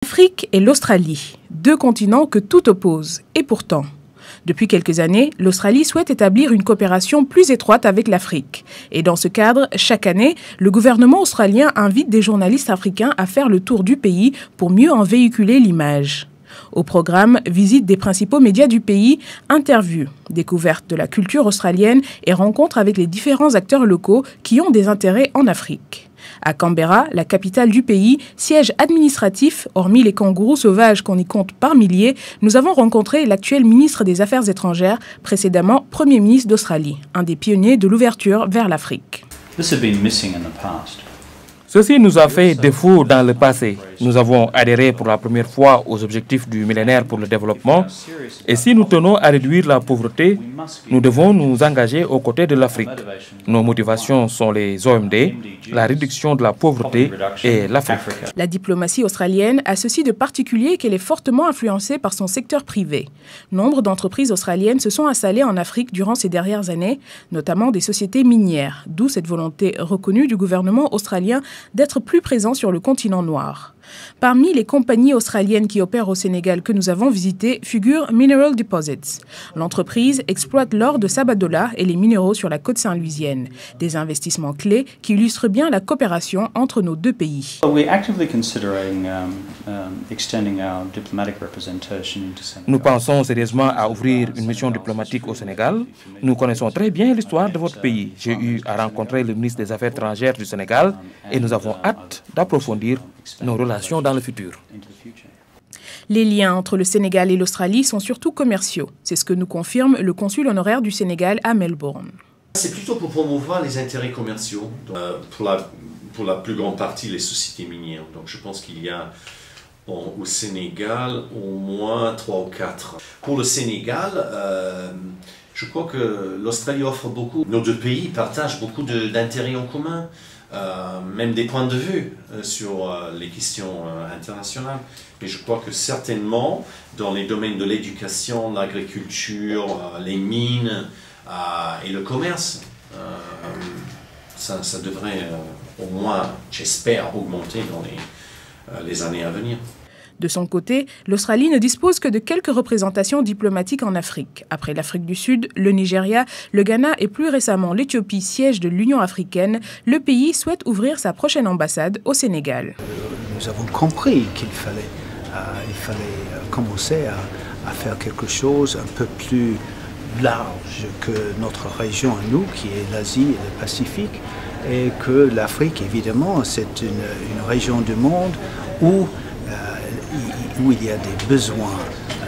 L'Afrique et l'Australie, deux continents que tout oppose. Et pourtant, depuis quelques années, l'Australie souhaite établir une coopération plus étroite avec l'Afrique. Et dans ce cadre, chaque année, le gouvernement australien invite des journalistes africains à faire le tour du pays pour mieux en véhiculer l'image. Au programme, visite des principaux médias du pays, interviews, découverte de la culture australienne et rencontres avec les différents acteurs locaux qui ont des intérêts en Afrique. À Canberra, la capitale du pays, siège administratif, hormis les kangourous sauvages qu'on y compte par milliers, nous avons rencontré l'actuel ministre des Affaires étrangères, précédemment Premier ministre d'Australie, un des pionniers de l'ouverture vers l'Afrique. Ceci nous a fait défaut dans le passé. Nous avons adhéré pour la première fois aux objectifs du millénaire pour le développement. Et si nous tenons à réduire la pauvreté, nous devons nous engager aux côtés de l'Afrique. Nos motivations sont les OMD, la réduction de la pauvreté et l'Afrique. La diplomatie australienne a ceci de particulier qu'elle est fortement influencée par son secteur privé. Nombre d'entreprises australiennes se sont installées en Afrique durant ces dernières années, notamment des sociétés minières, d'où cette volonté reconnue du gouvernement australien d'être plus présent sur le continent noir. Parmi les compagnies australiennes qui opèrent au Sénégal que nous avons visitées figure Mineral Deposits. L'entreprise exploite l'or de Sabadola et les minéraux sur la côte saint-louisienne. Des investissements clés qui illustrent bien la coopération entre nos deux pays. Nous pensons sérieusement à ouvrir une mission diplomatique au Sénégal. Nous connaissons très bien l'histoire de votre pays. J'ai eu à rencontrer le ministre des Affaires étrangères du Sénégal et nous avons hâte d'approfondir nos relations dans le futur. Les liens entre le Sénégal et l'Australie sont surtout commerciaux. C'est ce que nous confirme le consul honoraire du Sénégal à Melbourne. C'est plutôt pour promouvoir les intérêts commerciaux, pour la plus grande partie les sociétés minières. Donc je pense qu'il y a au Sénégal au moins 3 ou 4. Pour le Sénégal, je crois que l'Australie offre beaucoup. Nos deux pays partagent beaucoup d'intérêts en commun. Même des points de vue sur les questions internationales. Mais je crois que certainement, dans les domaines de l'éducation, l'agriculture, les mines et le commerce, ça devrait au moins, j'espère, augmenter dans les années à venir. De son côté, l'Australie ne dispose que de quelques représentations diplomatiques en Afrique. Après l'Afrique du Sud, le Nigeria, le Ghana et plus récemment l'Éthiopie, siège de l'Union africaine, le pays souhaite ouvrir sa prochaine ambassade au Sénégal. Nous avons compris qu'il fallait commencer à faire quelque chose un peu plus large que notre région à nous, qui est l'Asie et le Pacifique, et que l'Afrique, évidemment, c'est une région du monde où il y a des besoins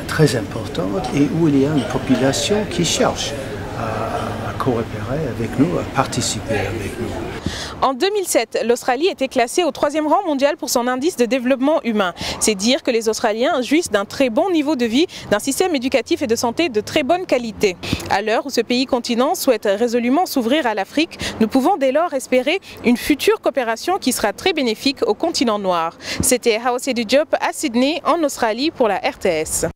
très importants et où il y a une population qui cherche à coopérer avec nous, à participer avec nous. En 2007, l'Australie était classée au 3e rang mondial pour son indice de développement humain. C'est dire que les Australiens jouissent d'un très bon niveau de vie, d'un système éducatif et de santé de très bonne qualité. À l'heure où ce pays continent souhaite résolument s'ouvrir à l'Afrique, nous pouvons dès lors espérer une future coopération qui sera très bénéfique au continent noir. C'était Hawa Diop à Sydney, en Australie, pour la RTS.